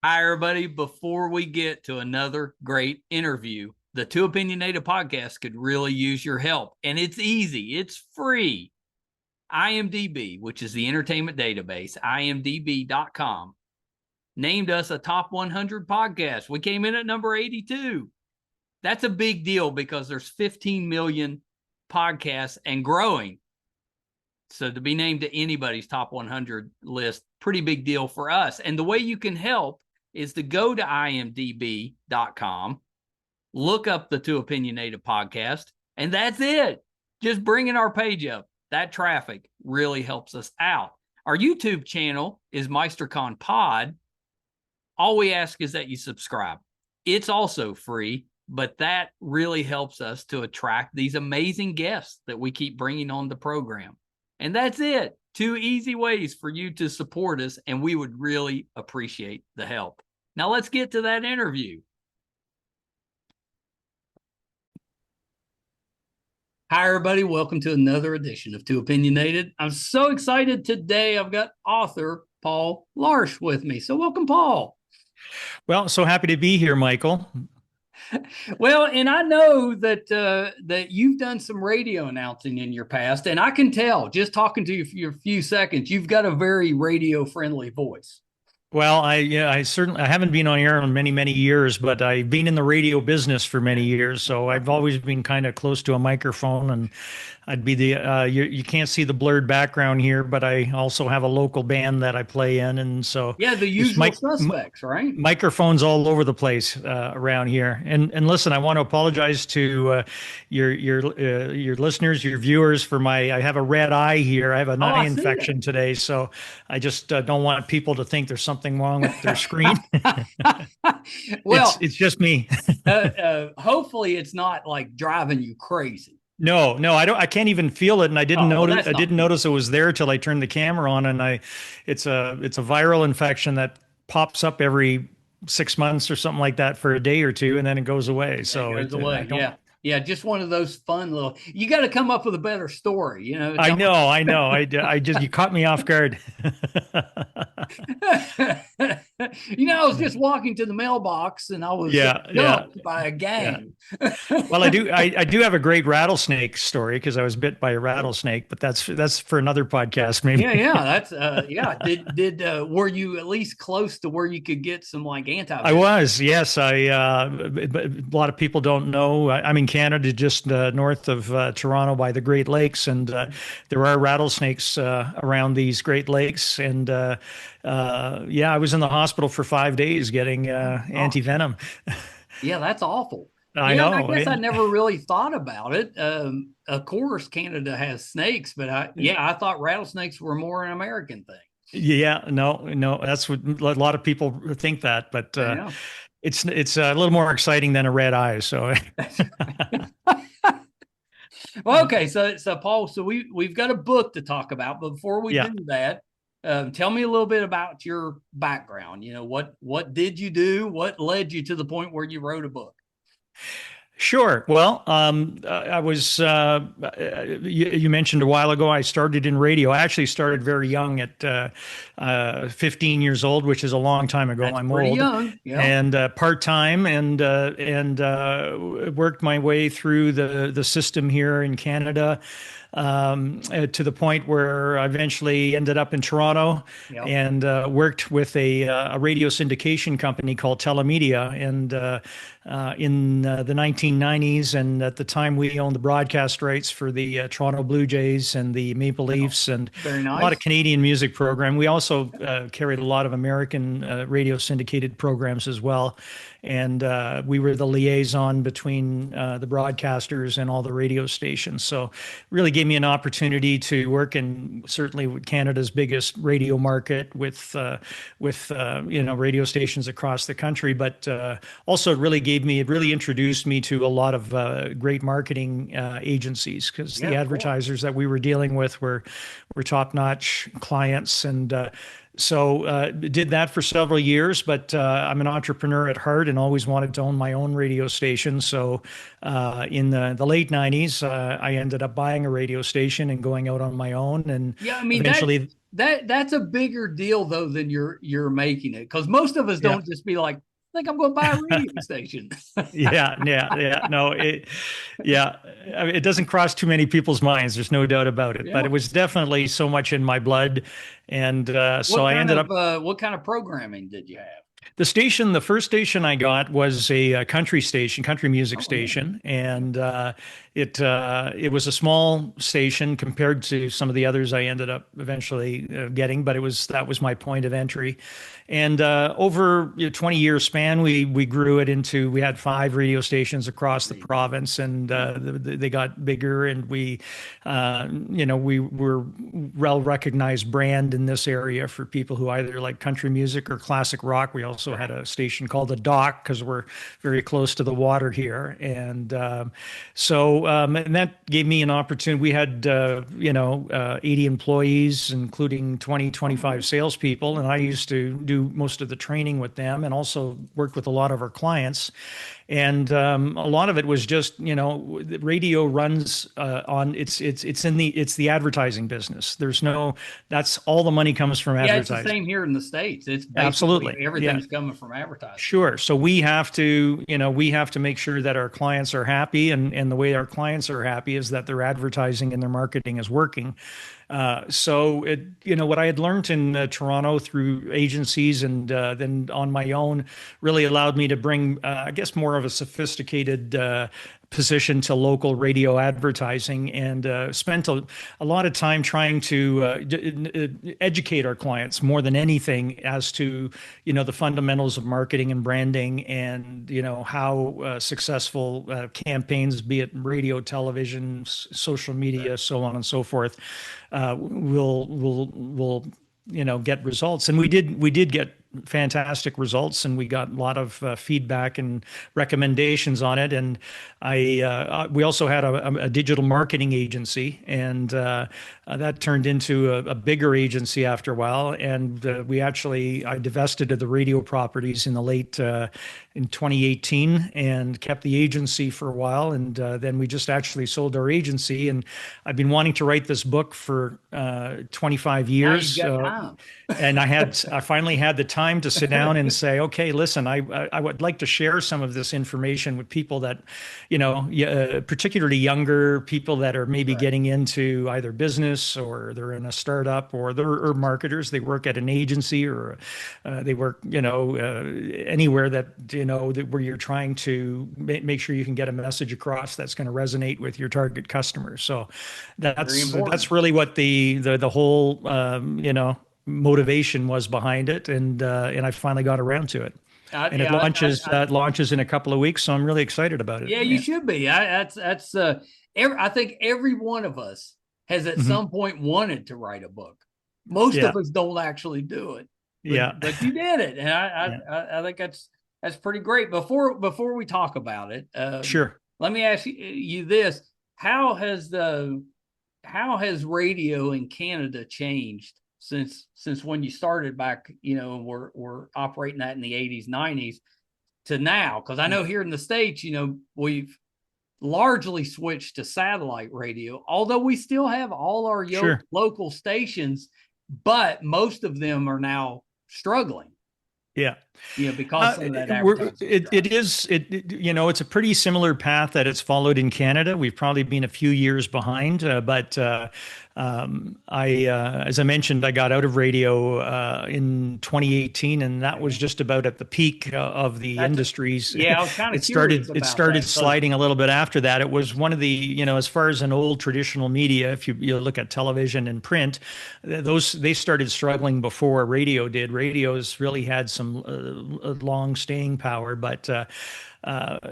Hi, everybody. Before we get to another great interview, the Two Opinionated podcast could really use your help. And it's easy, it's free. IMDb, which is the entertainment database, imdb.com, named us a top 100 podcast. We came in at number 82. That's a big deal because there's 15 million podcasts and growing. So to be named to anybody's top 100 list, pretty big deal for us. And the way you can help is to go to imdb.com, look up the Two Opinionated podcast, and that's it. Just bringing our page up. That traffic really helps us out. Our YouTube channel is MeisterCon Pod. All we ask is that you subscribe. It's also free, but that really helps us to attract these amazing guests that we keep bringing on the program. And that's it. Two easy ways for you to support us, and we would really appreciate the help. Now let's get to that interview. Hi, everybody. Welcome to another edition of Two Opinionated. I'm so excited today. I've got author Paul Larche with me. So welcome, Paul. Well, so happy to be here, Michael. Well, and I know that you've done some radio announcing in your past, and I can tell just talking to you for a few seconds, you've got a very radio friendly voice. Well, I certainly I haven't been on air in many, many years, but I've been in the radio business for many years, so I've always been kind of close to a microphone, and I'd be the you can't see the blurred background here, but I also have a local band that I play in, and so yeah, the usual suspects, right? Microphones all over the place around here. And listen, I want to apologize to your listeners, your viewers for I have a red eye here. I have an eye infection today, so I just don't want people to think there's something wrong with their screen. Well, it's just me. Hopefully, it's not like driving you crazy. No, I don't. I can't even feel it, and I didn't notice. I didn't notice it was there till I turned the camera on, and it's a viral infection that pops up every 6 months or something like that for a day or two, and then it goes away. So it goes away. Yeah, just one of those fun little. You got to come up with a better story, you know. I know. I just you caught me off guard. I was just walking to the mailbox and I was jumped by a gang. Yeah. Well, I do have a great rattlesnake story because I was bit by a rattlesnake, but that's for another podcast, maybe. That's Did were you at least close to where you could get some like antibiotics? I was, yes. But a lot of people don't know. I'm in Canada, just north of Toronto by the Great Lakes, and there are rattlesnakes around these Great Lakes, and I was in the hospital for 5 days getting anti-venom. Yeah, that's awful. I know. I guess I never really thought about it. Of course, Canada has snakes, but I thought rattlesnakes were more an American thing. Yeah, no, that's what a lot of people think that, but it's a little more exciting than a red eye. So, well, okay, so Paul, so we've got a book to talk about, but before we do that, tell me a little bit about your background. You know, what did you do? What led you to the point where you wrote a book? Sure. Well, I was, you mentioned a while ago, I started in radio. I actually started very young at 15 years old, which is a long time ago. I'm pretty old. Young. Yeah. And part-time and worked my way through the system here in Canada. To the point where I eventually ended up in Toronto and worked with a radio syndication company called Telemedia. And in the 1990s, and at the time we owned the broadcast rights for the Toronto Blue Jays and the Maple Leafs, and Very nice. a lot of Canadian music program. We also carried a lot of American radio syndicated programs as well. And we were the liaison between the broadcasters and all the radio stations. So really gave me an opportunity to work in certainly Canada's biggest radio market with radio stations across the country. But also it really introduced me to a lot of great marketing agencies, because the advertisers that we were dealing with were top-notch clients, and So did that for several years, but I'm an entrepreneur at heart and always wanted to own my own radio station. So in the late 90s, I ended up buying a radio station and going out on my own. And Yeah, I mean eventually, that's a bigger deal though than you're making it, because most of us yeah. don't just be like, I think I'm going to buy a radio station. Yeah. No, yeah, I mean, it doesn't cross too many people's minds. There's no doubt about it. But Yeah. it was definitely so much in my blood, and so I ended up. What kind of programming did you have? The first station I got was a country station, country music Oh yeah. station, and it was a small station compared to some of the others I ended up eventually getting, but that was my point of entry. And over 20-year span, we grew it into, we had 5 radio stations across the province, and they got bigger, and we were well recognized brand in this area for people who either like country music or classic rock. We also had a station called the Dock because we're very close to the water here, and and that gave me an opportunity. We had 80 employees, including 25 salespeople, and I used to do most of the training with them, and also worked with a lot of our clients. And a lot of it was just, radio runs on it's the advertising business. That's all the money comes from Yeah, it's the advertising. same here in the States. It's basically Absolutely. everything's Yeah. coming from advertising. Sure. So we have to make sure that our clients are happy, and the way our clients are happy is that their advertising and their marketing is working. What I had learned in Toronto through agencies and then on my own really allowed me to bring, I guess, more of a sophisticated position to local radio advertising, and spent a lot of time trying to educate our clients more than anything as to the fundamentals of marketing and branding, and how successful campaigns, be it radio, television, social media, so on and so forth, will get results. And we did get fantastic results, and we got a lot of feedback and recommendations on it. And we also had a digital marketing agency, and that turned into a bigger agency after a while. And I divested of the radio properties in 2018, and kept the agency for a while. And then we just actually sold our agency. And I've been wanting to write this book for 25 years. Now you've got time. And I finally had the time to sit down and say, okay, listen, I would like to share some of this information with people that, particularly younger people that are maybe getting into either business, or they're in a startup, or they're marketers. They work at an agency, or they work, anywhere that, where you're trying to make sure you can get a message across that's going to resonate with your target customers. So that's really what the whole, motivation was behind it, and I finally got around to it. It launches in a couple of weeks, so I'm really excited about it. Yeah, you should be. I think every one of us has at some point wanted to write a book. Most of us don't actually do it. But you did it, and I think that's pretty great. Before we talk about it, sure. Let me ask you this: How has radio in Canada changed since when you started back? We're operating that in the 80s, 90s to now, because I know here in the States, we've largely switched to satellite radio, although we still have all our local stations, but most of them are now struggling. Yeah. Because of that advertising. It's a pretty similar path that it's followed in Canada. We've probably been a few years behind, but as I mentioned, I got out of radio in 2018, and that was just about at the peak of the industries. Yeah, I was kind of it started sliding a little bit after that. It was one of the, as far as an old traditional media, if you look at television and print, they started struggling before radio did. Radio's really had some long staying power, but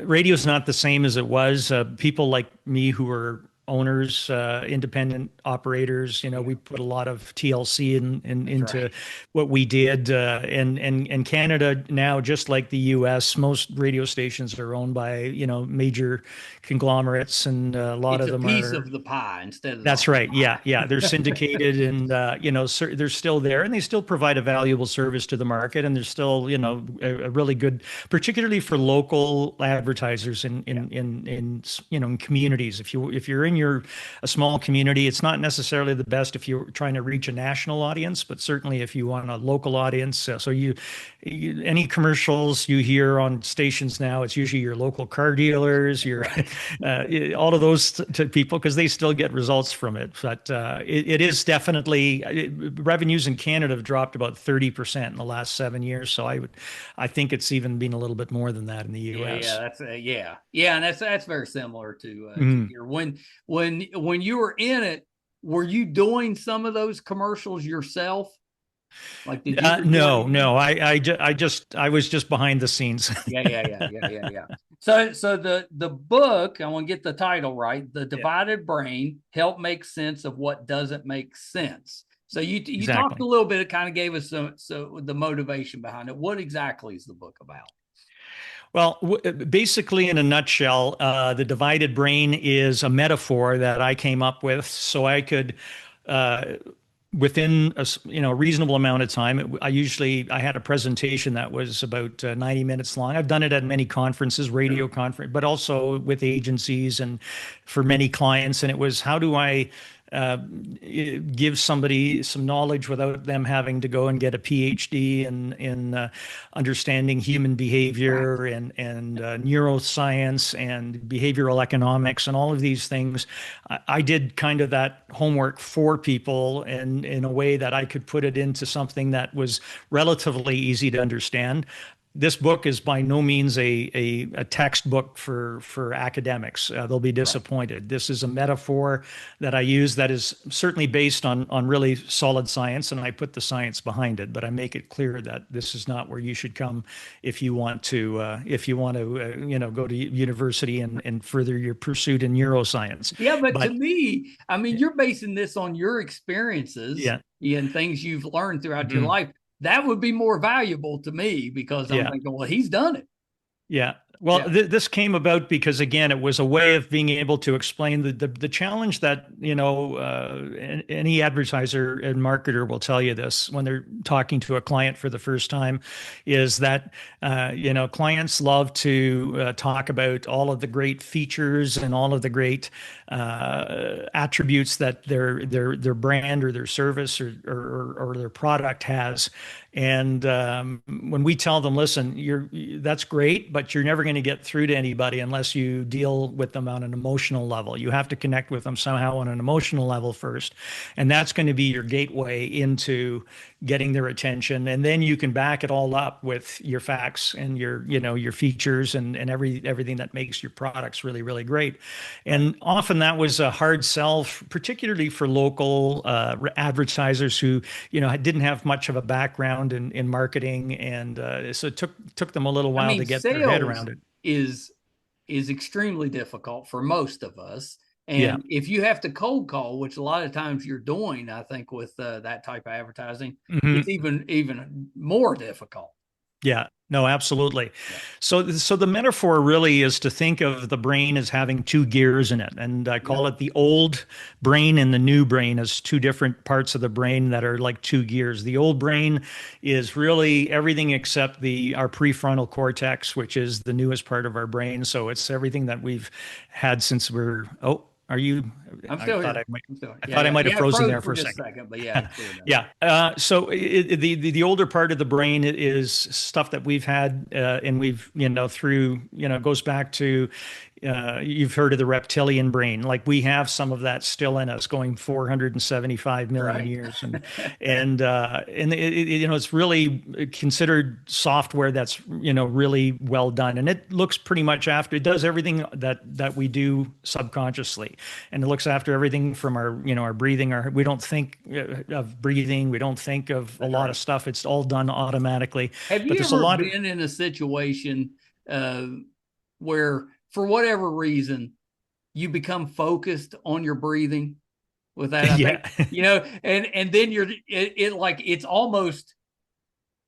radio is not the same as it was. People like me who were owners, independent operators. We put a lot of TLC into right. what we did. And Canada now, just like the US, most radio stations are owned by, major conglomerates, and a lot It's of a them piece are. of the pie instead of the That's whole right. Yeah, pie. yeah. They're syndicated, and they're still there, and they still provide a valuable service to the market, and they're still, a really good, particularly for local advertisers in communities. If you're in a small community, it's not necessarily the best if you're trying to reach a national audience, but certainly if you want a local audience. So any commercials you hear on stations now, it's usually your local car dealers, your all of those to people, because they still get results from it. But it is definitely revenues in Canada have dropped about 30% in the last 7 years. So I think it's even been a little bit more than that in the Yeah, U.S. that's yeah, and that's very similar to Mhm. here. When you were in it, were you doing some of those commercials yourself? Like, did you record No, any? no. I was just behind the scenes. Yeah. So the book, I want to get the title right. The Yeah, Divided Brain: Help Make Sense of What Doesn't Make Sense. So you talked a exactly. little bit, it kind of gave us so the motivation behind it. What exactly is the book about? Well, basically, in a nutshell, the divided brain is a metaphor that I came up with so I could, uh, within a reasonable amount of time. I had a presentation that was about 90 minutes long. I've done it at many conferences, radio conference, but also with agencies and for many clients. And it was, how do I uh, give somebody some knowledge without them having to go and get a PhD in understanding human Right. behavior and neuroscience and behavioral economics and all of these things. I did kind of that homework for people, and in a way that I could put it into something that was relatively easy to understand. This book is by no means a textbook for academics. They'll be Right. disappointed. This is a metaphor that I use that is certainly based on really solid science, and I put the science behind it. But I make it clear that this is not where you should come if you want to go to university and further your pursuit in neuroscience. Yeah, but to But me, I mean, you're basing this on your experiences yeah, and things you've learned throughout your mhm, life. That would be more valuable to me because I'm yeah. thinking, well, he's done it. Yeah. Well, Yeah. this came about because, again, it was a way of being able to explain the challenge that, any advertiser and marketer will tell you this when they're talking to a client for the first time, is that, clients love to talk about all of the great features and all of the great attributes that their brand or their service or their product has. And when we tell them, listen, that's great, but you're never going to get through to anybody unless you deal with them on an emotional level. You have to connect with them somehow on an emotional level first, and that's going to be your gateway into getting their attention. And then you can back it all up with your facts and your features and everything that makes your products really, really great. Right. And often that was a hard sell, particularly for local advertisers who didn't have much of a background in marketing, and so it took them a little I while mean, to get their head sales around it. is is extremely difficult for most of us. Yeah. And if you have to cold call, which a lot of times you're doing, I think with that type of advertising, it's Hmm. even more difficult. Yeah. No, absolutely. Yeah. So the metaphor really is to think of the brain as having two gears in it, and I Yeah. call it the old brain and the new brain as two different parts of the brain that are like two gears. The old brain is really everything except our prefrontal cortex, which is the newest part of our brain. So it's everything that we've had since we're. Oh, are you? I'm I still thought here. I might. I'm still here. I Yeah, thought I yeah. might have Yeah, it frozen froze there for for a just a second. second, but yeah, it's clear now. Yeah. So the older part of the brain is stuff that we've had, and we've, through, goes back to, you've heard of the reptilian brain. Like, we have some of that still in us, going 475 million Right. years, and it's really considered software that's, really well done, and it looks pretty much after. It does everything that we do subconsciously, and it looks after everything from our breathing. We don't think of breathing. We don't think of a That's lot of right. stuff. It's all done automatically. Have But you there's a ever lot of. been in a situation uh, where, for whatever reason, you become focused on your breathing with that. I Yeah. think, and then it's almost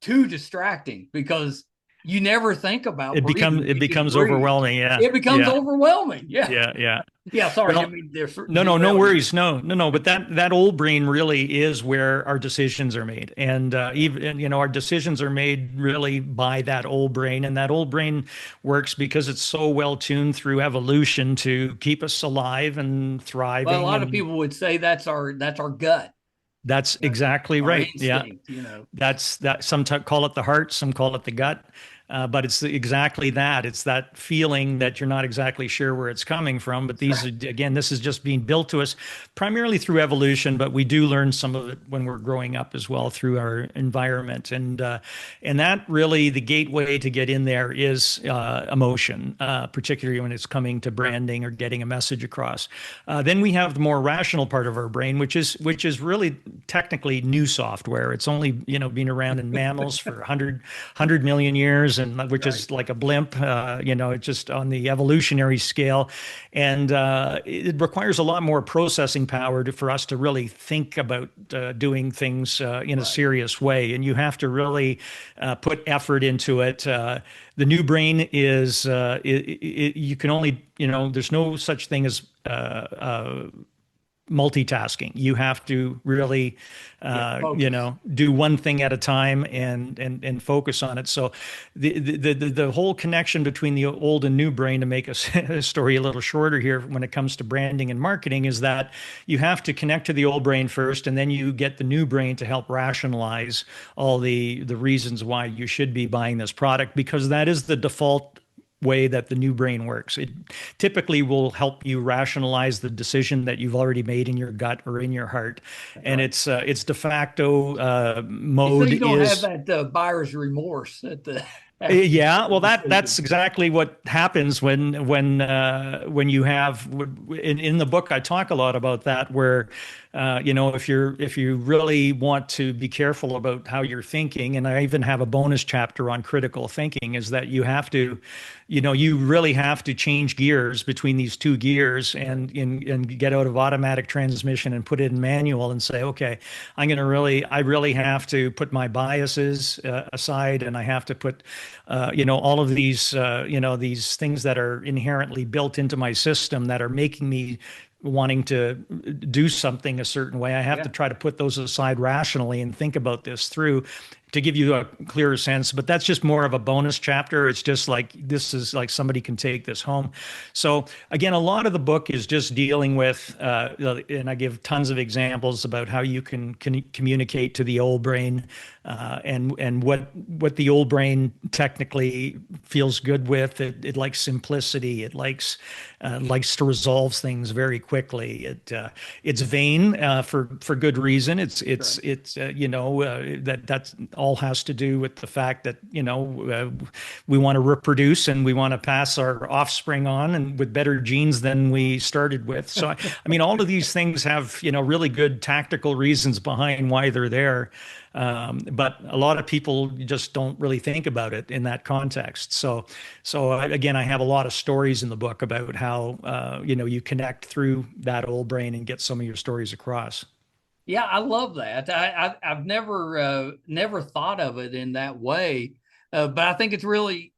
too distracting because you never think about breathing. It You just becomes breathe. overwhelming. Yeah. It becomes Yeah. overwhelming. Yeah. Yeah. Yeah. Yeah. Sorry. I Well, didn't mean to no derail you. worries. No. But that old brain really is where our decisions are made, and even our decisions are made really by that old brain, and that old brain works because it's so well tuned through evolution to keep us alive and Well, a thriving, lot of and people would say that's our gut. that's That's exactly our right. Yeah. instinct. That's that. Some call it the heart, some call it the gut, but it's exactly that. It's that feeling that you're not exactly sure where it's coming from. But these, Right. again, this is just being built to us primarily through evolution, but we do learn some of it when we're growing up as well through our environment. And that really, the gateway to get in there is emotion, particularly when it's coming to branding or getting a message across. Then we have the more rational part of our brain, which is really technically new software. It's only been around in mammals for 100 million years, and which Right. is like a blimp. It's just on the evolutionary scale, and it requires a lot more processing power for us to really think about doing things in a Right. serious way. And you have to really put effort into it. The new brain is you can only there's no such thing as multitasking. You have to really, Yeah. Focus. do one thing at a time and focus on it. So the whole connection between the old and new brain, to make a story a little shorter here when it comes to branding and marketing, is that you have to connect to the old brain first, and then you get the new brain to help rationalize all the reasons why you should be buying this product, because that is the default way that the new brain works. It typically will help you rationalize the decision that you've already made in your gut or in your heart, That's and right. its de facto So mode you don't have is. that buyer's remorse at the after you Yeah, make the well, that's decision. exactly what happens when you have in the book. I talk a lot about that, where if you really want to be careful about how you're thinking, and I even have a bonus chapter on critical thinking, is that you have to, you really have to change gears between these two gears, and get out of automatic transmission and put it in manual and say, okay, I really have to put my biases aside, and I have to put all of these these things that are inherently built into my system that are making me wanting to do something a certain way. I have to Yeah. try to put those aside rationally and think about this through to give you a clearer sense. But that's just more of a bonus chapter. It's just like, this is like, somebody can take this home. So again, a lot of the book is just dealing with, and I give tons of examples about how you can communicate to the old brain, and what the old brain technically feels good with. It likes simplicity. It likes to resolve things very quickly. It's vain for good reason. Sure. That's all has to do with the fact that we want to reproduce, and we want to pass our offspring on, and with better genes than we started with. So I mean, all of these things have really good tactical reasons behind why they're there. But a lot of people just don't really think about it in that context. Again, I have a lot of stories in the book about how you connect through that old brain and get some of your stories across. Yeah, I love that. I've never thought of it in that way, but I think it's really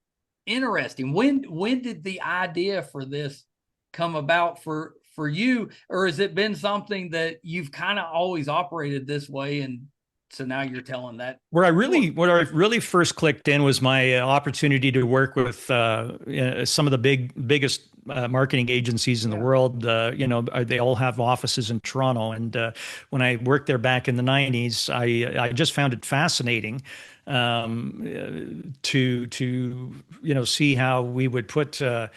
interesting. When did the idea for this come about for you, or has it been something that you've kind of always operated this way, and so now you're telling that story? Where I really first clicked in was my opportunity to work with some of the biggest marketing agencies in the Yeah. world. They all have offices in Toronto, and when I worked there back in the '90s, I just found it fascinating to see how we would put a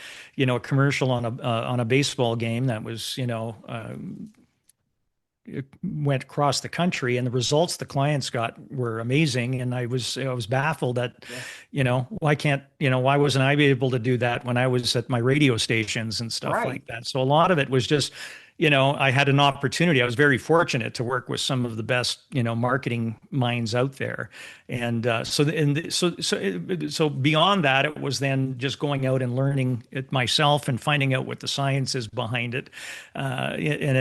commercial on a baseball game that was went across the country, and the results the clients got were amazing. And I was baffled that, Yeah. why wasn't I able to do that when I was at my radio stations and stuff Right. like that? So a lot of it was just, I had an opportunity. I was very fortunate to work with some of the best, marketing minds out there. And so beyond that, it was then just going out and learning it myself and finding out what the science is behind it. And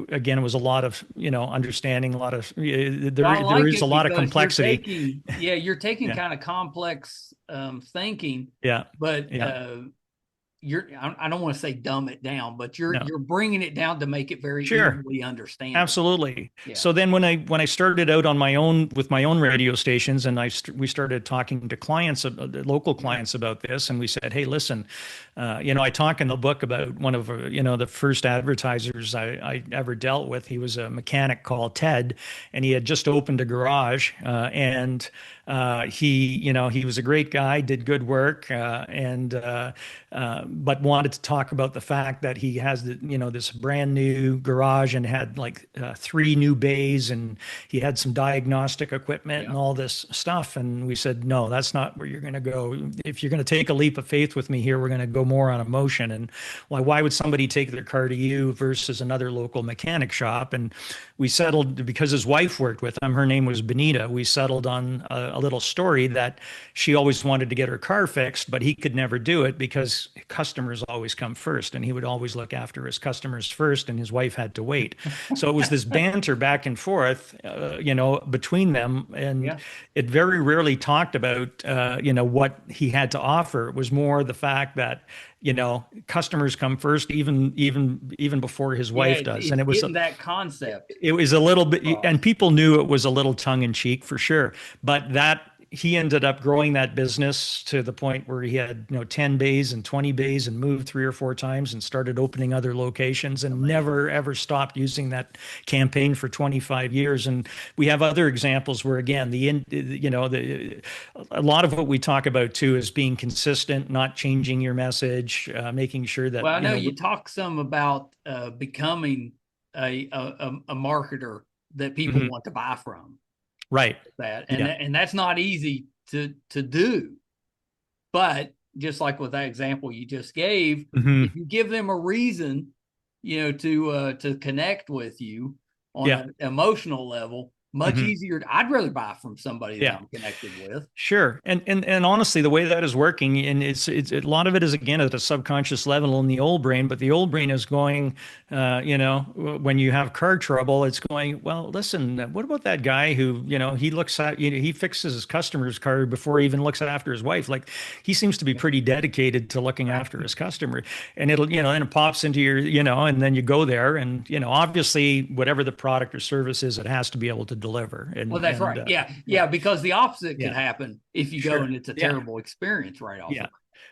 again, it was a lot of, understanding, a lot of, Well, I there like is a it lot of because complexity. you're taking Yeah. kind of complex thinking, Yeah. but Yeah. I don't want to say dumb it down, but No. you're bringing it down to make it very Sure. easily understandable. Absolutely. Yeah. So then when I started out on my own with my own radio stations, and we started talking to clients, local clients about this, and we said, hey, listen, I talk in the book about one of the first advertisers I ever dealt with. He was a mechanic called Ted, and he had just opened a garage, and he was a great guy, did good work, but wanted to talk about the fact that he has this brand new garage and had like 3 new bays, and he had some diagnostic equipment and all this stuff. And we said, no, that's not where you're going to go. If you're going to take a leap of faith with me here, we're going to go more on emotion. And why would somebody take their car to you versus another local mechanic shop? And we settled, because his wife worked with him, her name was Benita. We settled on a little story that she always wanted to get her car fixed, but he could never do it because customers always come first, and he would always look after his customers first, and his wife had to wait. So it was this banter back and forth, between them, and it very rarely talked about, what he had to offer. It was more the fact that customers come first, even before his wife does. And it was that concept. It was a little bit, and people knew it was a little tongue in cheek for sure. But he ended up growing that business to the point where he had 10 bays and 20 bays, and moved 3 or 4 times and started opening other locations, and never ever stopped using that campaign for 25 years. And we have other examples where, again, a lot of what we talk about too is being consistent, not changing your message, making sure that. Well, I know you talk some about becoming a marketer that people want to buy from. Right. And that's not easy to do. But just like with that example you just gave, if you give them a reason, to connect with you on an emotional level, much easier. I'd rather buy from somebody that I'm connected with. Sure. And honestly, the way that is working, and it's a lot of it is, again, at a subconscious level in the old brain, but the old brain is going, when you have car trouble, it's going, well, listen, what about that guy who, he looks at, he fixes his customer's car before he even looks after his wife. Like, he seems to be pretty dedicated to looking after his customer. And it'll, and it pops into your, and then you go there, and, obviously whatever the product or service is, it has to be able to deliver. Well, that's right. Because the opposite could happen if you go and it's a terrible experience right off. Yeah.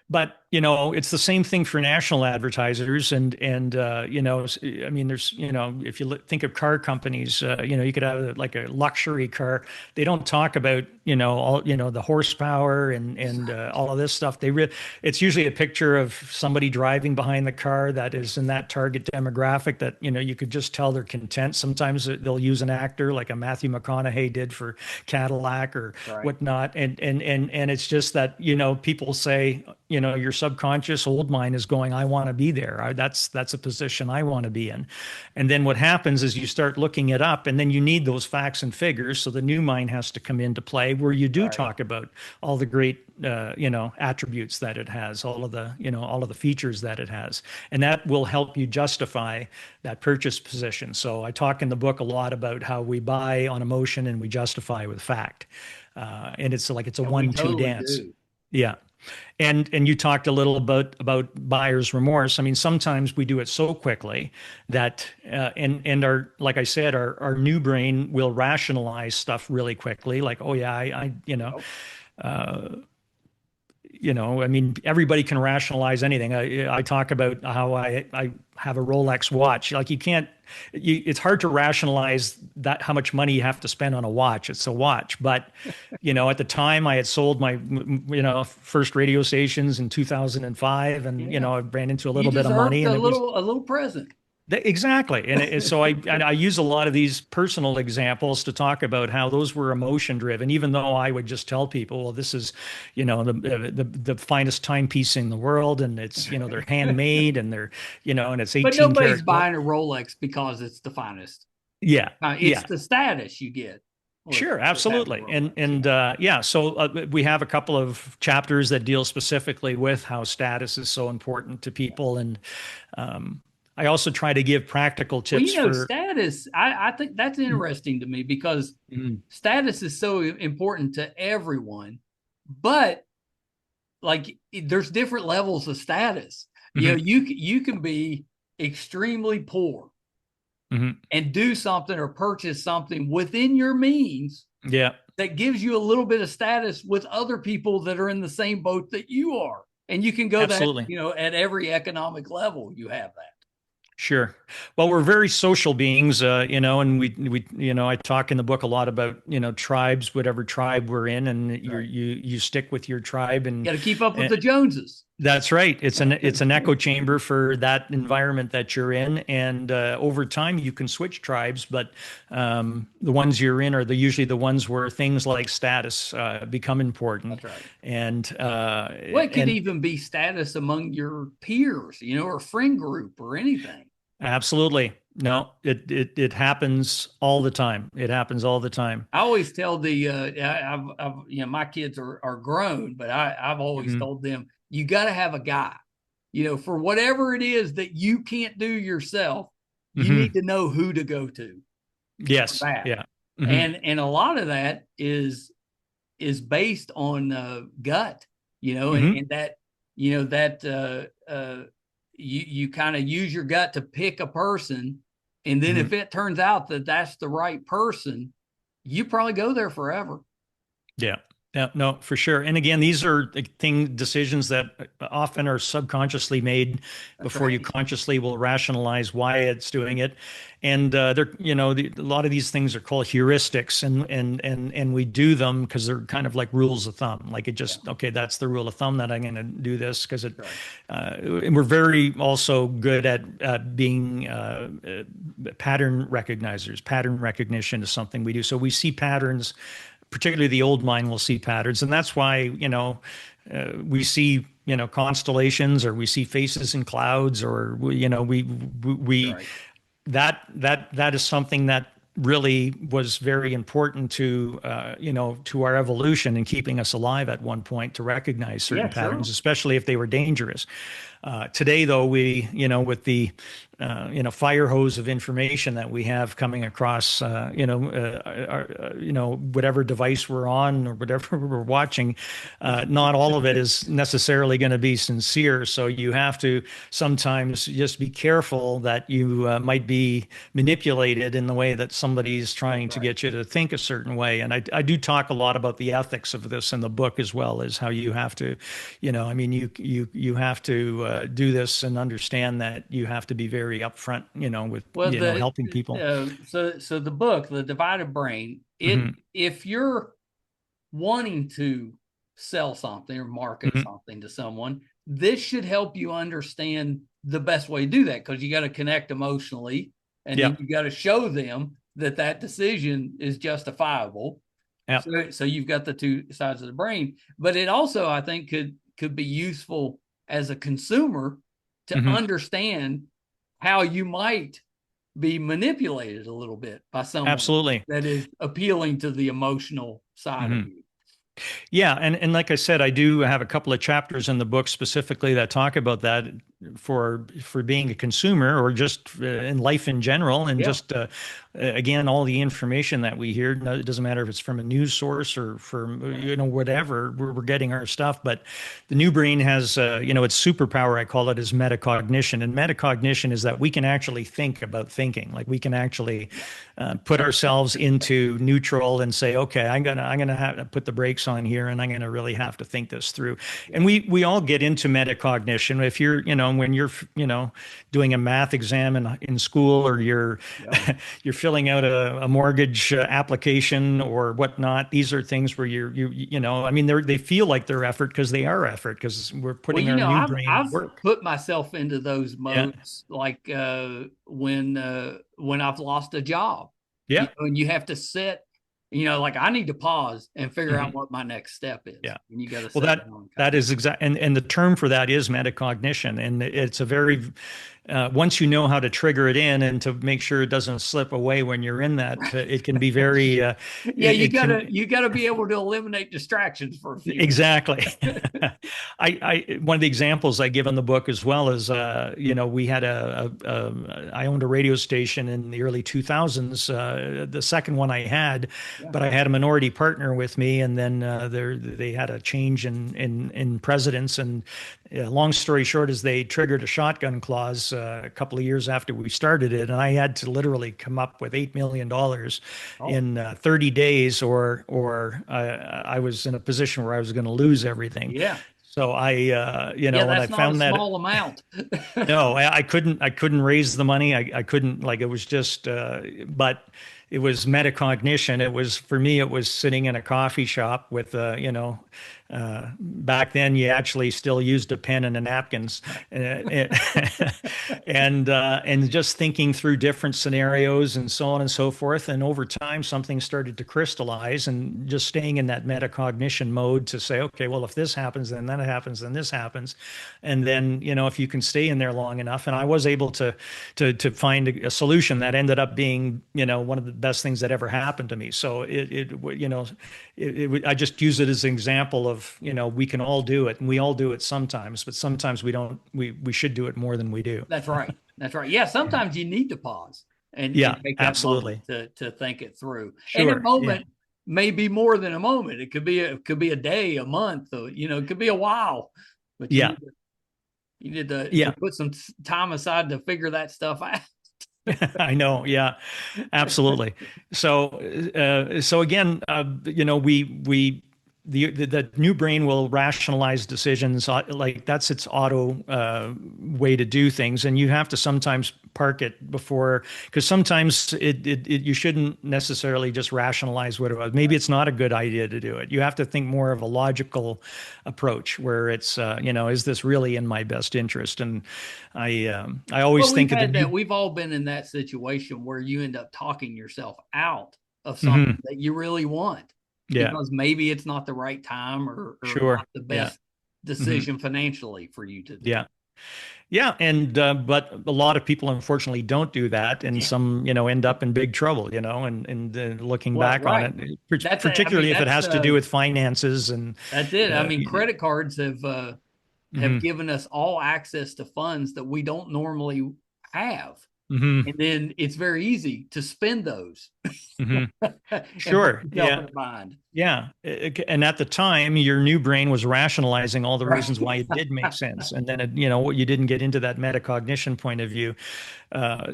But, it's the same thing for national advertisers. And I mean, there's, if you think of car companies, you could have like a luxury car. They don't talk about, all, the horsepower and all of this stuff. It's usually a picture of somebody driving behind the car that is in that target demographic that, you could just tell they're content. Sometimes they'll use an actor like a Matthew McConaughey did for Cadillac or whatnot. And it's just that, people say, your subconscious old mind is going, I want to be there. That's a position I want to be in. And then what happens is you start looking it up, and then you need those facts and figures. So the new mind has to come into play, where you do talk about all the great, attributes that it has, all of the features that it has. And that will help you justify that purchase position. So I talk in the book a lot about how we buy on emotion and we justify with fact. And it's a 1-2 dance. Yeah. And you talked a little about buyer's remorse. I mean, sometimes we do it so quickly that and our, like I said, our new brain will rationalize stuff really quickly. Like, oh yeah, I mean, everybody can rationalize anything. I talk about how I have a Rolex watch. Like, it's hard to rationalize that, how much money you have to spend on a watch. It's a watch. But, at the time I had sold my, first radio stations in 2005, and, I ran into a little bit of money, and a little present. Exactly. So I use a lot of these personal examples to talk about how those were emotion driven, even though I would just tell people, well, this is, the finest timepiece in the world. And it's, they're handmade and they're, and it's But 18 nobody's karat gold. buying a Rolex because it's the finest. Yeah. It's Yeah. the status you get Sure, with having a absolutely. Rolex. Yeah, so we have a couple of chapters that deal specifically with how status is so important to people. And I also try to give practical Well, tips for. status, I think that's interesting to me because Mhm. status is so important to everyone, but like there's different levels of status. Mhm. You can be extremely poor Mhm. and do something or purchase something within your means Yeah, that gives you a little bit of status with other people that are in the same boat that you are. And you can go that, absolutely. at every economic level, you have that. Sure. Well, we're very social beings, and I talk in the book a lot about, tribes, whatever tribe we're in, and Right. you stick with your tribe, You got to keep up with the Joneses. that's right. It's an echo chamber for that environment that you're in, and over time you can switch tribes, but the ones you're in are usually the ones where things like status become important. That's right. And Well, it could even be status among your peers, or friend group or anything. absolutely. No, it happens all the time. It happens all the time. I always tell my kids are grown, but I've always Mhm. told them you got to have a guy, for whatever it is that you can't do yourself, you Mhm. need to know who to go to for Yes. that. Yeah. Mhm. And a lot of that is based on gut, Mhm. and that, that you kind of use your gut to pick a person. And then Mhm. if it turns out that that's the right person, you probably go there forever. Yeah. Yeah, no, for sure. And again, these are decisions that often are subconsciously made That's before you right. consciously will rationalize why it's doing it. And they're, a lot of these things are called heuristics, and we do them because they're kind of like rules of thumb. Like okay, that's the rule of thumb that I'm going to do this because it. Right. And we're very also good at being pattern recognizers. Pattern recognition is something we do. So we see patterns, particularly the old mind will see patterns. And that's why, we see, constellations, or we see faces in clouds, or, Right. that is something that really was very important to, to our evolution and keeping us alive at one point, to recognize certain Yeah, patterns, sure. especially if they were dangerous. Today, though, we, with the, fire hose of information that we have coming across, whatever device we're on or whatever we're watching, not all of it is necessarily going to be sincere. So you have to sometimes just be careful that you might be manipulated in the way that somebody's trying to get you to think a certain way. And I do talk a lot about the ethics of this in the book, as well as how you have to, you have to do this and understand that you have to be very upfront, with helping people. So the book, The Divided Brain, Hmm. if you're wanting to sell something or market Hmm. something to someone, this should help you understand the best way to do that, because you got to connect emotionally, and Yeah. then you got to show them that decision is justifiable. Yeah. So you've got the two sides of the brain, but it also, I think, could be useful as a consumer to Hmm. understand how you might be manipulated a little bit by someone Absolutely. that is appealing to the emotional side of Hmm. you. Yeah, and like I said, I do have a couple of chapters in the book specifically that talk about that for being a consumer, or just in life in general, and Yeah. just again, all the information that we hear. It doesn't matter if it's from a news source or from whatever, we're getting our stuff. But the new brain has its superpower, I call it, is metacognition. And metacognition is that we can actually think about thinking. Like we can actually put ourselves into neutral and say, okay, I'm gonna have to put the brakes on here, and I'm gonna really have to think this through. And we all get into metacognition. If you're when you're, doing a math exam in school, or you're Yeah. you're filling out a mortgage application or whatnot. These are things where I mean, they feel like they're effort because they are effort, because we're Well, putting our new brain to I've work. put myself into those Yeah. modes, like when I've lost a job, Yeah. and you have to set, like I need to pause and figure out Mhm. what my next step is, Yeah. and you got to Well, sit down and kind that of. is exact, and the term for that is metacognition, and it's a very once you know how to trigger it in and to make sure it doesn't slip away when you're in that, it can be very Yeah, you it can. gotta be able to eliminate distractions for a few Exactly. minutes. One of the examples I give in the book as well is, we had I owned a radio station in the early 2000s, the second one I had, Yeah. but I had a minority partner with me, and then they had a change in presidents, and long story short is they triggered a shotgun clause a couple of years after we started it, and I had to literally come up with $8 million Oh, in 30 days, or I was in a position where I was going to lose everything. yeah. So Yeah, when I that's not a found that, small amount. no, I couldn't raise the money. I couldn't, like, it was just, but it was metacognition. It was, for me, it was sitting in a coffee shop with, back then you actually still used a pen and a napkins, and just thinking through different scenarios and so on and so forth. And over time, something started to crystallize, and just staying in that metacognition mode to say, okay, well, if this happens, then that happens, then this happens. And then, if you can stay in there long enough, and I was able to find a solution that ended up being, one of the best things that ever happened to me. So I just use it as an example of, we can all do it, and we all do it sometimes, but sometimes we don't, we should do it more than we do. That's right. That's right. Yeah, Yeah. sometimes you need to pause and Yeah, take that moment absolutely. to think it through. And a Sure. Yeah. moment may be more than a moment. It could be a day, a month, or, it could be a while. But Yeah. you need to Yeah. put some time aside to figure that stuff out. I know. Yeah, absolutely. So again, the new brain will rationalize decisions, like that's its auto way to do things, and you have to sometimes park it before, because sometimes you shouldn't necessarily just rationalize what it was. Maybe it's not a good idea to do it. You have to think more of a logical approach, where it's is this really in my best interest? And I always Well, we've think of the had that. new. We've all been in that situation where you end up talking yourself out of something Mhm. that you really want, Yeah. because maybe it's not the right time, or Sure. not the Yeah. best Hmm. decision financially for you to do. Yeah. Yeah. And but a lot of people unfortunately don't do that, and Yeah. some end up in big trouble, and looking Well, back on right. it, I mean, particularly if it has to do with finances and that's it. I uh, mean, credit cards have mhm, given us all access to funds that we don't normally have. mhm, And then it's very easy to spend those mhm. and put Sure. yourself in Yeah. a bind. Yeah. And at the time, your new brain was rationalizing all the Right. reasons why it did make sense. And then, what you didn't get into that metacognition point of view.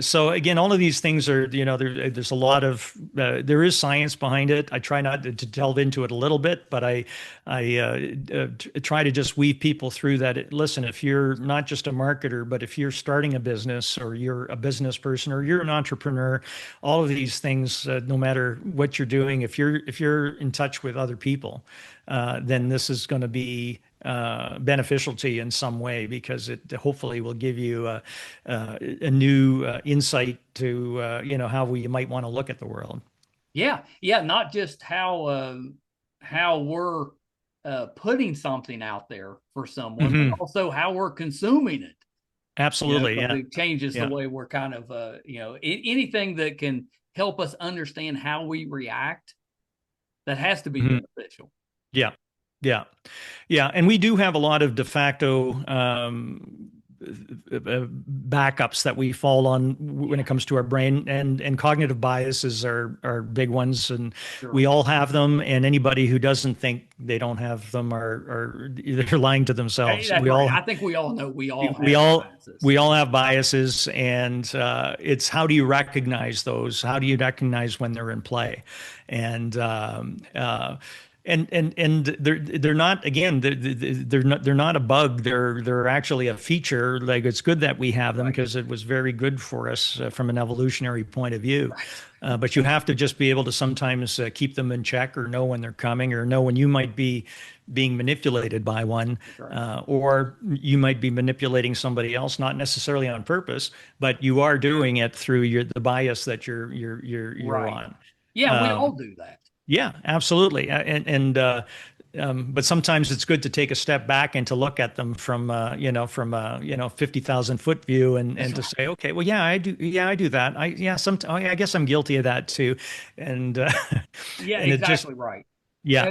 So again, all of these things are, there's a lot of, there is science behind it. I try not to delve into it a little bit, but I try to just weave people through that. Listen, if you're not just a marketer, but if you're starting a business, or you're a business person, or you're an entrepreneur, all of these things, no matter what you're doing, if you're in touch with other people, then this is going to be beneficial to you in some way, because it hopefully will give you a new insight to how we might want to look at the world. Yeah. Yeah. Not just how we're putting something out there for someone, but Hmm. also how we're consuming it. Absolutely. Because Yeah. it changes the Yeah. way we're kind of, anything that can help us understand how we react, that has to be Mhm. beneficial. Yeah. Yeah. Yeah. And we do have a lot of de facto backups that we fall on when Yeah, it comes to our brain, and cognitive biases are big ones, and sure. we all have them, and anybody who doesn't think they don't have them are either lying to Hey, themselves. that's right. I think we all know we all We have all biases. we all have biases, and it's how do you recognize those? How do you recognize when they're in play? And And they're not, again, they're not a bug. They're actually a feature. Like, it's good that we have them Right. because it was very good for us from an evolutionary point of view. Right. But you have to just be able to sometimes keep them in check, or know when they're coming, or know when you might be being manipulated by one, That's right. or you might be manipulating somebody else, not necessarily on purpose, but you are doing it through the bias that you're Right. on. Yeah, we Um, all do that. yeah, absolutely. But sometimes it's good to take a step back and to look at them from, 50,000 foot view, That's and to right. say, okay, well, yeah, I do. Yeah, I do that. I guess I'm guilty of that too. And, Yeah, and it just, exactly right. yeah.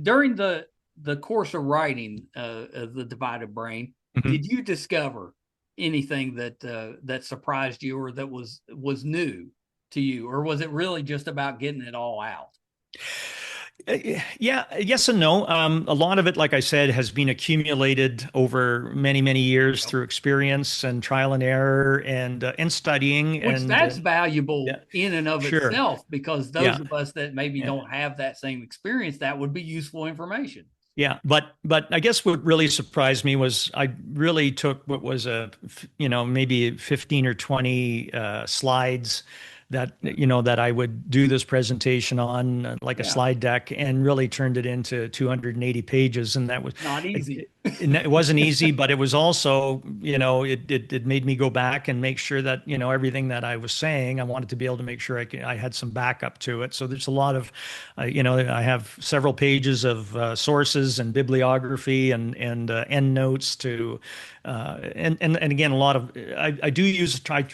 During the course of writing of the Divided Brain, Mhm. did you discover anything that surprised you, or that was new to you, or was it really just about getting it all out? Yeah, yes and no. A lot of it, like I said, has been accumulated over many, many years Yep. through experience and trial and error, and studying, Which and that's valuable yeah, in and of sure. itself, because those Yeah. of us that maybe Yeah. don't have that same experience, that would be useful information. Yeah, but I guess what really surprised me was I really took what was maybe 15 or 20 slides that I would do this presentation on, like a Yeah, slide deck, and really turned it into 280 pages, and that was not easy. it wasn't easy, but it was also, it made me go back and make sure that, everything that I was saying, I wanted to be able to make sure I had some backup to it. So there's a lot of, I have several pages of sources and bibliography, and end notes to, and again, a lot of, I do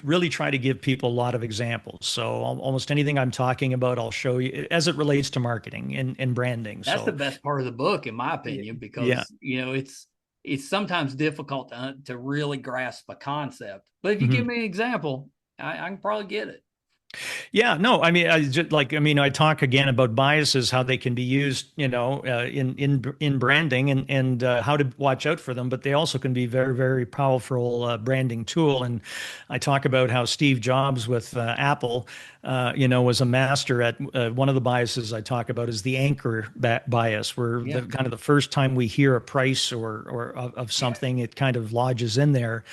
really try to give people a lot of examples. So almost anything I'm talking about, I'll show you as it relates to marketing and branding. That's the So best part of the book, in my opinion, yeah. because it's sometimes difficult to really grasp a concept. But if you give Mhm. me an example, I can probably get it. Yeah, no, I mean, I talk again about biases, how they can be used, in branding, and how to watch out for them, but they also can be very, very powerful branding tool. And I talk about how Steve Jobs with Apple, was a master at one of the biases I talk about is the anchor bias, where the Yeah, kind of the first time we hear a price or of something, it kind of lodges in there.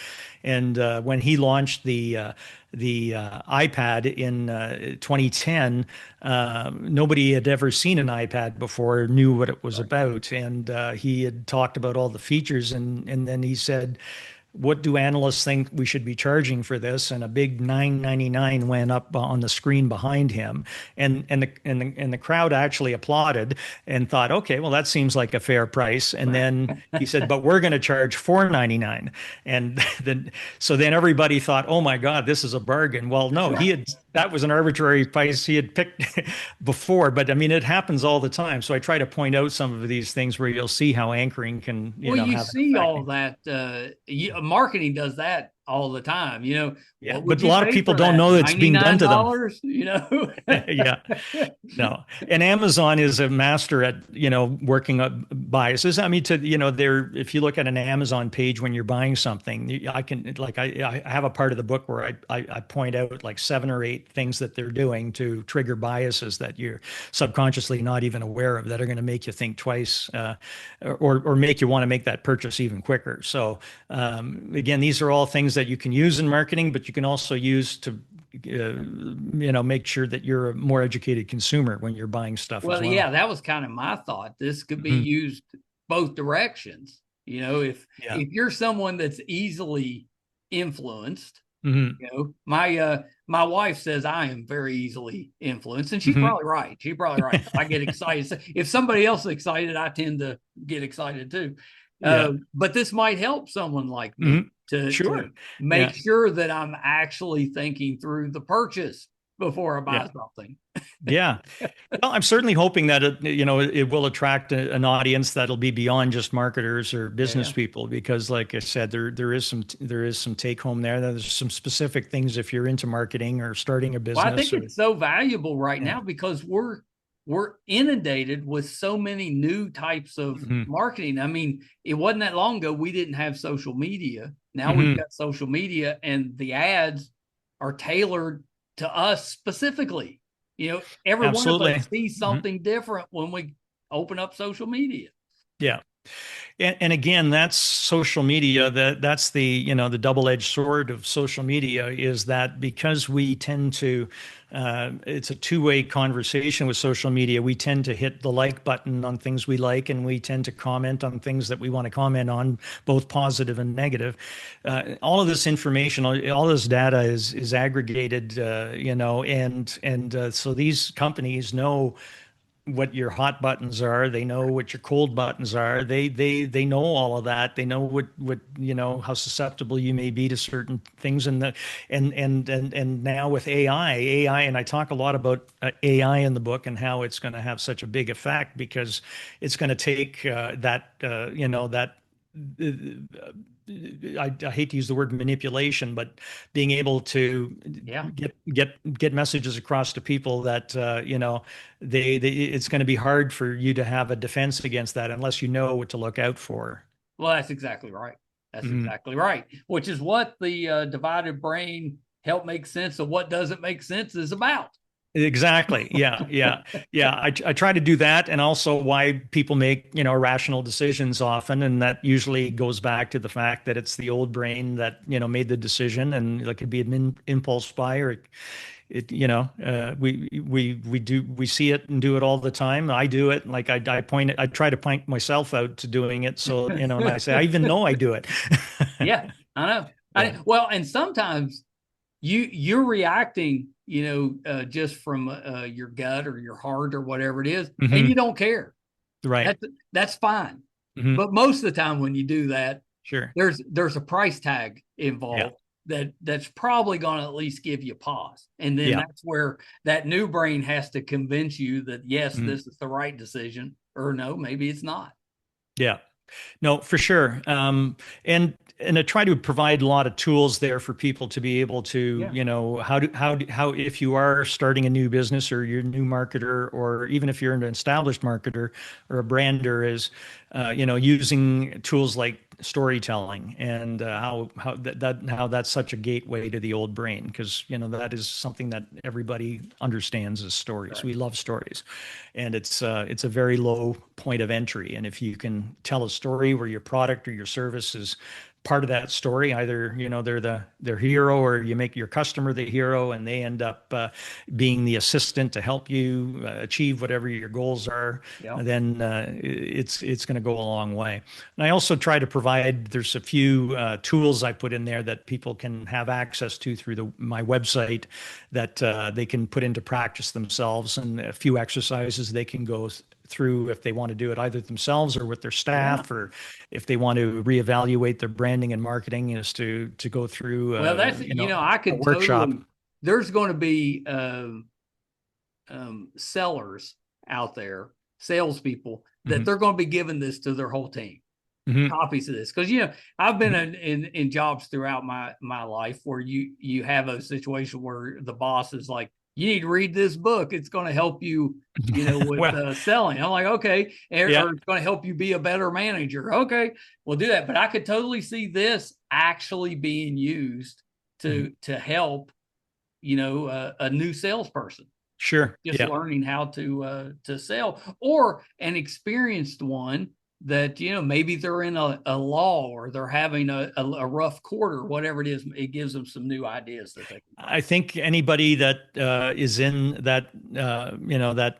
And when he launched the iPad in 2010, nobody had ever seen an iPad before, knew what it was right. about, and he had talked about all the features, and then he said, what do analysts think we should be charging for this? And a big 9.99 went up on the screen behind him, and the crowd actually applauded and thought, okay, well, that seems like a fair price. And then he said, but we're going to charge 4.99, and then everybody thought, oh my God, this is a bargain. Well, That's no, right. that was an arbitrary price he had picked before, but I mean, it happens all the time. So I try to point out some of these things where you'll see how anchoring can, Well, you have an see effect. all that. Marketing does that all the time. Yeah, What would but a you lot of pay people for don't that? know it's being done to them. $99? Yeah, no. And Amazon is a master at, working up biases. I mean, if you look at an Amazon page when you're buying something, I have a part of the book where I point out like 7 or 8 things that they're doing to trigger biases that you're subconsciously not even aware of, that are going to make you think twice, or make you want to make that purchase even quicker. So, again, these are all things that you can use in marketing, but you can also use to make sure that you're a more educated consumer when you're buying stuff as Well, well. yeah, that was kind of my thought. This could be Mhm. used both directions. Yeah. If you're someone that's easily influenced, Hmm. my wife says I am very easily influenced, and she's Hmm. probably right. She's probably right. I get excited. If somebody else is excited, I tend to get excited too. Yeah. But this might help someone like Hmm. me to Sure. make Yeah. sure that I'm actually thinking through the purchase before I Yeah. buy something. Yeah. Well, I'm certainly hoping that it will attract an audience that'll be beyond just marketers or business Yeah. people, because, like I said, there is some take home there. There's some specific things if you're into marketing or starting a Well, I think business, or it's so valuable right yeah. now because we're inundated with so many new types of Hmm. marketing. I mean, it wasn't that long ago we didn't have social media. Now we've Hmm. got social media, and the ads are tailored to us specifically. Every one of us Absolutely. sees Mhm. something different when we open up social media. Yeah. And again, that's social media. That's the, the double-edged sword of social media, is that because we tend to, it's a two-way conversation with social media. We tend to hit the like button on things we like, and we tend to comment on things that we want to comment on, both positive and negative. All of this information, all this data is aggregated, and so these companies know what your hot buttons are. They know what your cold buttons are. They know all of that. They know what how susceptible you may be to certain things. And now with AI, and I talk a lot about AI in the book and how it's going to have such a big effect, because it's going to take that. I hate to use the word manipulation, but being able to Yeah. get messages across to people that they it's going to be hard for you to have a defense against that unless you know what to look out for. Well, that's exactly right. That's Mhm. exactly right. Which is what the divided brain help make sense of what doesn't make sense is about. Exactly. Yeah. Yeah. Yeah. I try to do that, and also why people make, irrational decisions often. And that usually goes back to the fact that it's the old brain that, made the decision, and it could be an impulse buy, or we see it and do it all the time. I do it. Like I try to point myself out to doing it. So, and I say, I even know I do it. Yeah, I know. Yeah. Well, and sometimes you're reacting, just from your gut or your heart or whatever it is, and you Hmm. don't care. Right. That's fine. Hmm. But most of the time when you do that, Sure. there's a price tag Yeah. involved that's probably going to at least give you pause. And then Yeah. that's where that new brain has to convince you that yes, Mhm. this is the right decision, or no, maybe it's not. Yeah. No, for sure. And I try to provide a lot of tools there for people to be able to, Yeah. how if you are starting a new business, or you're a new marketer, or even if you're an established marketer or a brander, is, using tools like storytelling, and how that's such a gateway to the old brain, because that is something that everybody understands as stories. Right. We love stories, and it's a very low point of entry. And if you can tell a story where your product or your service is part of that story, either they're their hero, or you make your customer the hero, and they end up being the assistant to help you achieve whatever your goals are, Yeah. then it's going to go a long way. And I also try to provide, there's a few tools I put in there that people can have access to through my website, that they can put into practice themselves, and a few exercises they can go through if they want to do it either themselves or with their Yeah. staff, or if they want to reevaluate their branding and marketing, is to go through Well, that's I a could workshop. totally. There's going to be sellers out there, salespeople, that Hmm. they're going to be giving this to their whole team, Hmm. copies of this, because I've been in jobs throughout my life where you have a situation where the boss is like, you need to read this book, it's going to help you, with Well, selling. I'm like, okay, yeah. or it's going to help you be a better manager. Okay, we'll do that. But I could totally see this actually being used Mhm. to help, a new salesperson Sure. just Yeah. learning how to sell, or an experienced one that maybe they're in a law, or they're having a rough quarter, whatever it is. It gives them some new ideas that they can try. I think anybody that is in that that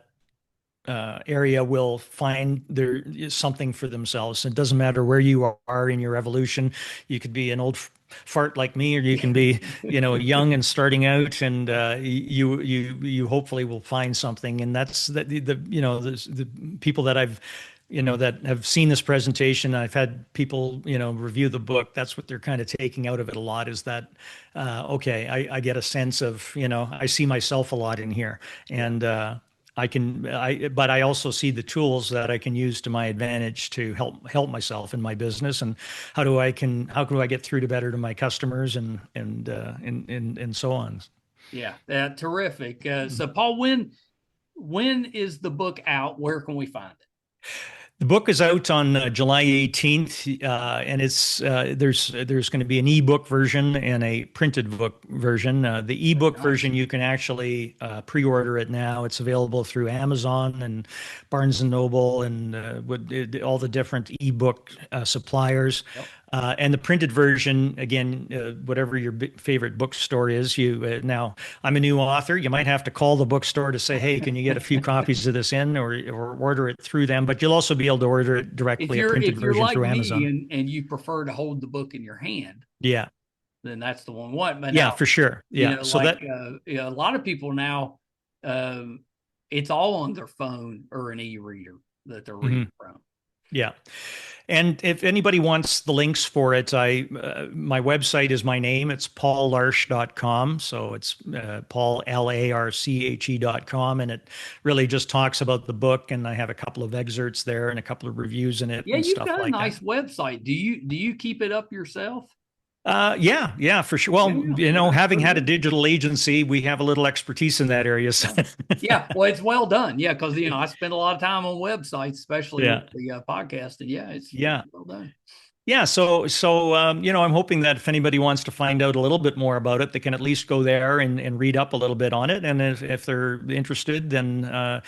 area will find there is something for themselves. It doesn't matter where you are in your evolution. You could be an old fart like me, or you can be, young and starting out, and you hopefully will find something. And that's the people that I've that have seen this presentation. I've had people, review the book. That's what they're kind of taking out of it a lot, is that, okay, I get a sense of, I see myself a lot in here. Yeah. And, but I also see the tools that I can use to my advantage to help myself in my business, and how do I get through to better to my customers, and so on. Yeah, terrific. So Paul, when is the book out? Where can we find it? The book is out on July 18th, and it's there's going to be an ebook version and a printed book version. The ebook Nice. version you can actually pre-order it now. It's available through Amazon and Barnes and Noble and all the different ebook suppliers. Yep. And the printed version, again, whatever your favorite bookstore is, now I'm a new author. You might have to call the bookstore to say, "Hey, can you get a few copies of this in," or order it through them. But you'll also be able to order it directly, a printed If you're version like through me Amazon. and you prefer to hold the book in your hand, Yeah, then that's the one. What? But yeah, now, for sure. Yeah. So like that, a lot of people now, it's all on their phone or an e-reader that they're reading mhm, from. yeah. And if anybody wants the links for it, my website is my name. It's paullarche.com. So it's Paul, Larche.com. And it really just talks about the book. And I have a couple of excerpts there and a couple of reviews in it Yeah, and you've stuff got a like that. nice website. Do you keep it up yourself? Yeah, for sure. Well, That's having pretty had a good. digital agency, we have a little expertise in that area. So. Yeah, well, it's well done. Yeah, because I spend a lot of time on websites, especially with Yeah. the podcast, and yeah, it's Yeah. well done. Yeah, so I'm hoping that if anybody wants to find out a little bit more about it, they can at least go there and read up a little bit on it. And if they're interested, then I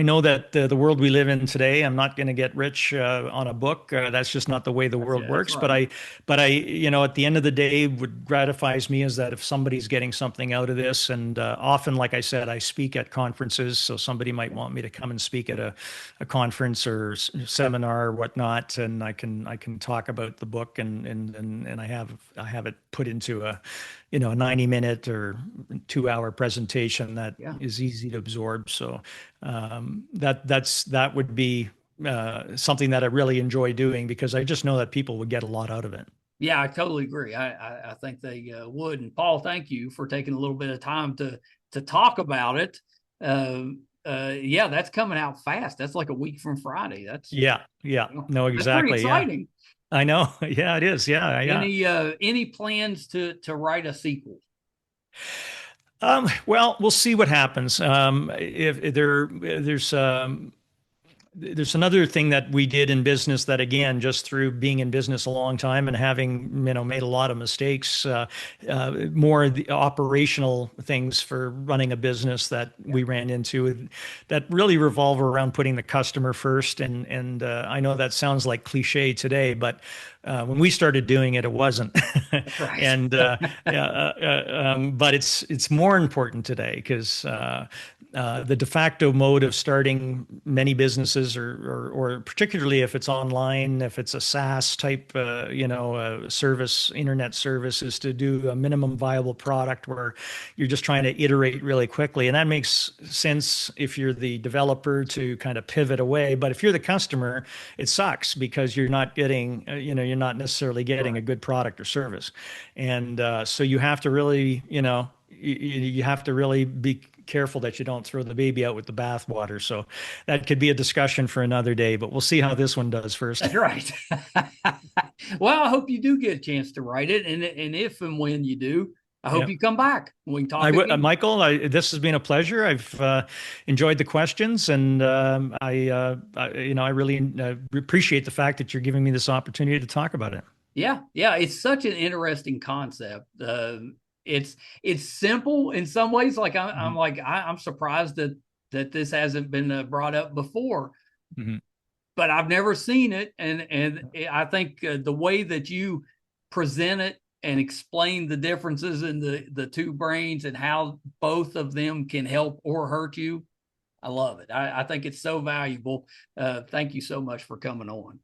know that the world we live in today, I'm not going to get rich on a book. That's just not the way the world That's works. right. But at the end of the day, what gratifies me is that if somebody's getting something out of this, and often, like I said, I speak at conferences, so somebody might want me to come and speak at a conference or seminar or whatnot, and I can talk about the book, and I have it put into a 90-minute or 2-hour presentation that Yeah. is easy to absorb. So that would be something that I really enjoy doing because I just know that people would get a lot out of it. Yeah, I totally agree. I think they would. And Paul, thank you for taking a little bit of time to talk about it. Yeah, that's coming out fast. That's like a week from Friday. Yeah, no, That's pretty exactly. Yeah, exciting. I know. Yeah, it is. Yeah. Any plans to write a sequel? Well, we'll see what happens. If there's another thing that we did in business that, again, just through being in business a long time and having made a lot of mistakes, more the operational things for running a business that we ran into that really revolve around putting the customer first. And I know that sounds like cliche today, but when we started doing it, it wasn't. That's right. And but it's more important today because the de facto mode of starting many businesses, or particularly if it's online, if it's a SaaS type, service, internet service, is to do a minimum viable product where you're just trying to iterate really quickly, and that makes sense if you're the developer to kind of pivot away. But if you're the customer, it sucks because you're not getting, you're not necessarily getting a good product or service, and so you have to really, you have to really be careful that you don't throw the baby out with the bathwater. So that could be a discussion for another day, but we'll see how this one does first. That's right. Well, I hope you do get a chance to write it, and if and when you do, I hope Yeah. you come back and we can talk again. Michael, this has been a pleasure. I've enjoyed the questions, and I really appreciate the fact that you're giving me this opportunity to talk about it. Yeah, it's such an interesting concept. It's simple in some ways. Like Mhm. I'm surprised that this hasn't been brought up before, Mhm. but I've never seen it, and I think the way that you present it and explain the differences in the two brains and how both of them can help or hurt you, I love it. I think it's so valuable. Thank you so much for coming on.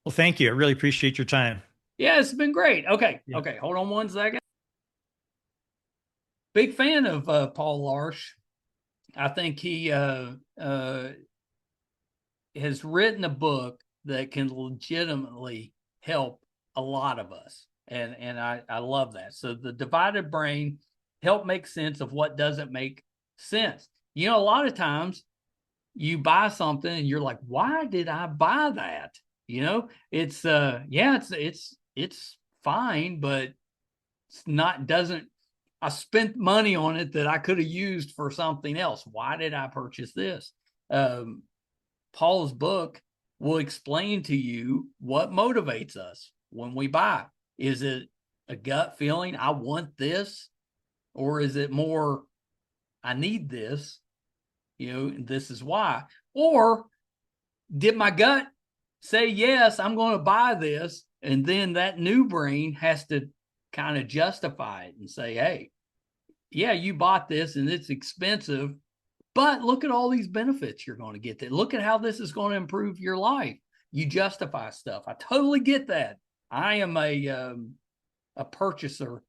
Well, thank you. I really appreciate your time. Yeah, it's been great. Okay, Yeah. hold on one second. Big fan of Paul Larche. I think he has written a book that can legitimately help a lot of us, and I love that. So the divided brain help make sense of what doesn't make sense. A lot of times you buy something and you're like, why did I buy that? It's it's fine, but it's not doesn't I spent money on it that I could have used for something else. Why did I purchase this? Paul's book will explain to you what motivates us when we buy. Is it a gut feeling, I want this? Or is it more, I need this, this is why? Or did my gut say, yes, I'm going to buy this? And then that new brain has to kind of justify it and say, hey, yeah, you bought this and it's expensive, but look at all these benefits you're going to get. Look at how this is going to improve your life. You justify stuff. I totally get that. I am a purchaser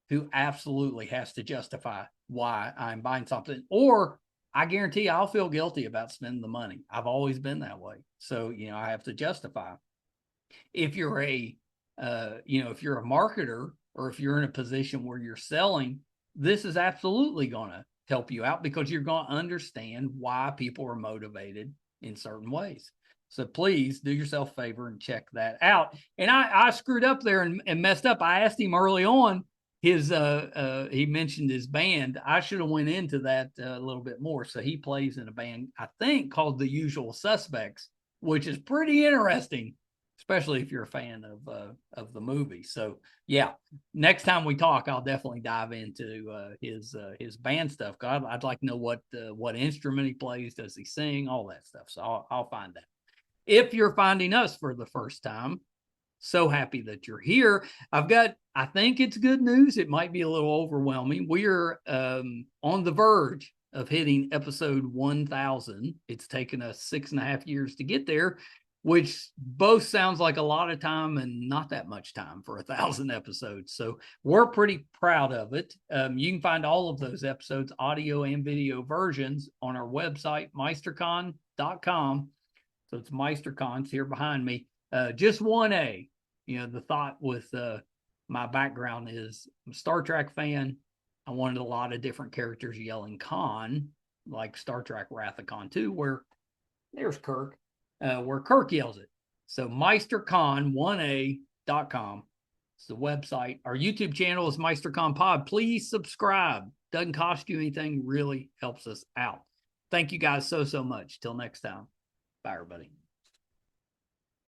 who absolutely has to justify why I'm buying something, or I guarantee I'll feel guilty about spending the money. I've always been that way. So, I have to justify. If you're if you're a marketer, or if you're in a position where you're selling, this is absolutely going to help you out, because you're going to understand why people are motivated in certain ways. So please do yourself a favor and check that out. And I screwed up there and messed up. I asked him early on, he mentioned his band. I should have went into that a little bit more. So he plays in a band, I think, called The Usual Suspects, which is pretty interesting, especially if you're a fan of the movie. So yeah, next time we talk, I'll definitely dive into his band stuff. I'd like to know what instrument he plays. Does he sing? All that stuff. So I'll find that. If you're finding us for the first time, so happy that you're here. I think it's good news. It might be a little overwhelming. We're on the verge of hitting episode 1000. It's taken us 6.5 years to get there, which both sounds like a lot of time and not that much time for 1,000 episodes. So we're pretty proud of it. You can find all of those episodes, audio and video versions, on our website, meistercon.com. So it's MeisterCon's here behind me. Just 1A. The thought with my background is I'm a Star Trek fan. I wanted a lot of different characters yelling Khan, like Star Trek Wrath of Khan 2, where there's Kirk, where Kirk yells it. So MeisterCon1A.com. It's the website. Our YouTube channel is MeisterCon Pod. Please subscribe. Doesn't cost you anything. Really helps us out. Thank you guys so much. Till next time. Bye, everybody.